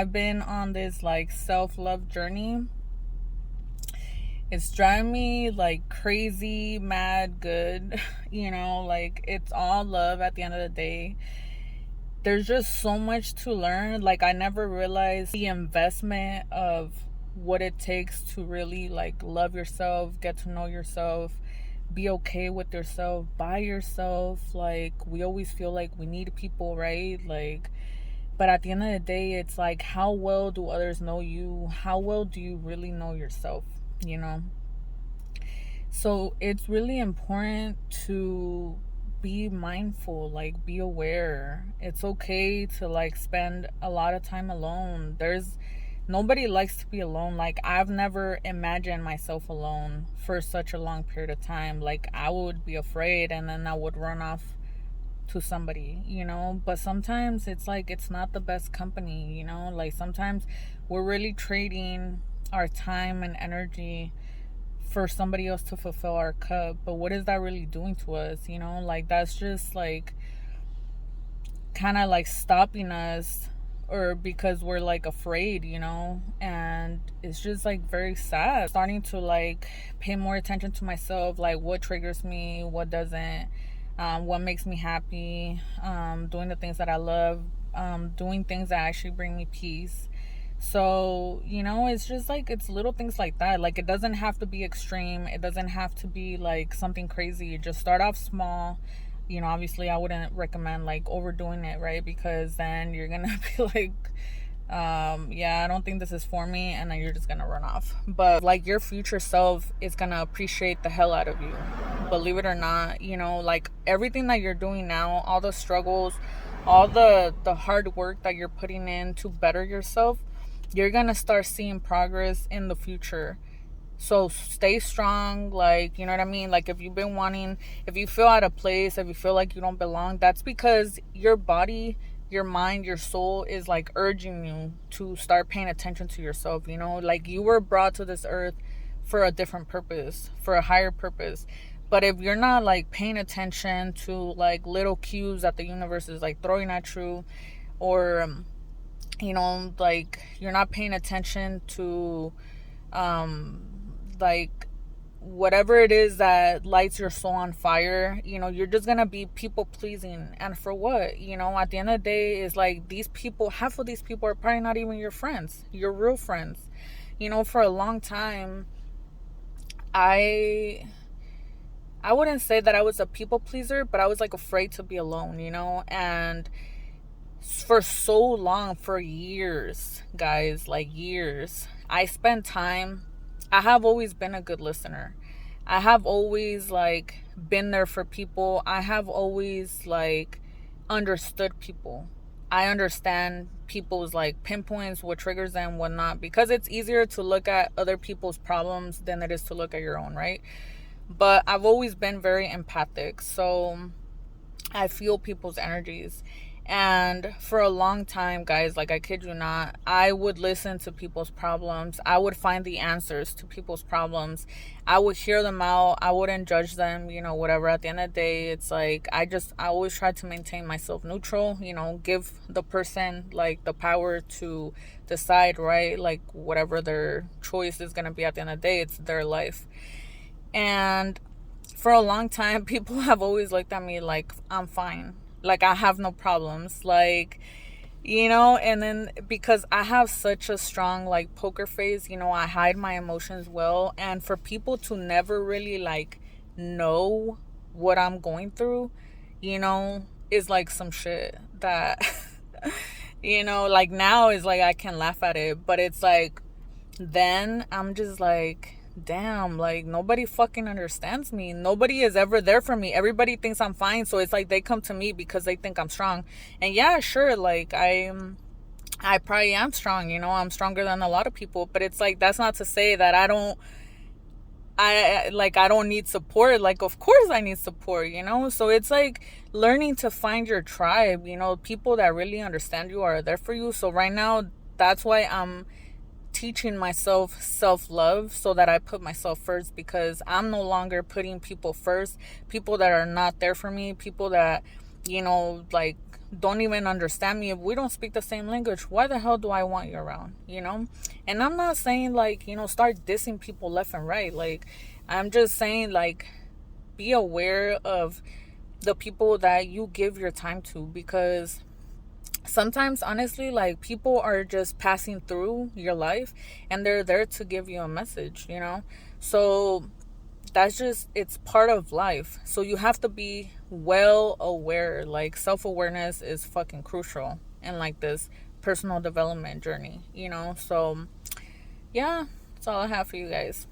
I've been on this like self-love journey. It's driving me like crazy, mad, good. Like it's all love at the end of the day. There's just so much to learn. Like I never realized the investment of what it takes to really like love yourself, get to know yourself, be okay with yourself, by yourself. Like we always feel like we need people, right? Like, but at the end of the day, it's like, how well do others know you? How well do you really know yourself? You know? So it's really important to be mindful, like be aware. It's okay to like spend a lot of time alone. Nobody likes to be alone. Like I've never imagined myself alone for such a long period of time. Like I would be afraid and then I would run off to somebody. But sometimes it's like it's not the best company. Like sometimes we're really trading our time and energy for somebody else to fulfill our cup. But what is that really doing to us? Like that's just like kind of like stopping us, or because we're like afraid. And it's just like very sad. Starting to like pay more attention to myself, like what triggers me, what doesn't, what makes me happy, doing the things that I love, doing things that actually bring me peace. So, it's just like it's little things like that. Like it doesn't have to be extreme. It doesn't have to be like something crazy. Just start off small. Obviously I wouldn't recommend like overdoing it, right? Because then you're gonna be like, yeah, I don't think this is for me, and then you're just gonna run off. But like your future self is gonna appreciate the hell out of you. Believe it or not, like everything that you're doing now, all the struggles, all the hard work that you're putting in to better yourself, you're gonna start seeing progress in the future. So stay strong. Like, you know what I mean? Like if you feel out of place, if you feel like you don't belong, that's because your body, your mind, your soul is like urging you to start paying attention to yourself. Like you were brought to this earth for a different purpose, for a higher purpose. But if you're not like paying attention to like little cues that the universe is like throwing at you, or like you're not paying attention to like whatever it is that lights your soul on fire, you're just gonna be people pleasing. And for what? At the end of the day, is like these people, half of these people are probably not even your friends, your real friends. For a long time, I wouldn't say that I was a people pleaser, but I was like afraid to be alone. And for so long, for years, guys, like years, I spent time. I have always been a good listener. I have always like been there for people. I have always like understood people. I understand people's like pinpoints, what triggers them, whatnot, because it's easier to look at other people's problems than it is to look at your own, right? But I've always been very empathic. So I feel people's energies. And for a long time, guys, like I kid you not, I would listen to people's problems. I would find the answers to people's problems. I would hear them out. I wouldn't judge them, whatever. At the end of the day, it's like I always try to maintain myself neutral, give the person like the power to decide, right? Like whatever their choice is going to be at the end of the day, it's their life. And for a long time, people have always looked at me like I'm fine. Like I have no problems. Like, and then because I have such a strong like poker face, I hide my emotions well. And for people to never really like know what I'm going through, is like some shit that, like now is like I can laugh at it. But it's like, then I'm just like, damn, like nobody fucking understands me. Nobody is ever there for me. Everybody thinks I'm fine, so it's like they come to me because they think I'm strong. And yeah, sure, like I probably am strong. I'm stronger than a lot of people, but it's like that's not to say that I don't need support. Like of course I need support. So it's like learning to find your tribe. People that really understand you are there for you. So right now, that's why I'm teaching myself self-love, so that I put myself first, because I'm no longer putting people first. People that are not there for me, people that like don't even understand me, if we don't speak the same language, why the hell do I want you around, you know? And I'm not saying like, you know, start dissing people left and right. Like, I'm just saying like, be aware of the people that you give your time to, because sometimes honestly, like, people are just passing through your life and they're there to give you a message, you know? So that's just, it's part of life. So you have to be well aware. Like, self-awareness is fucking crucial in like this personal development journey, you know? So yeah, that's all I have for you guys.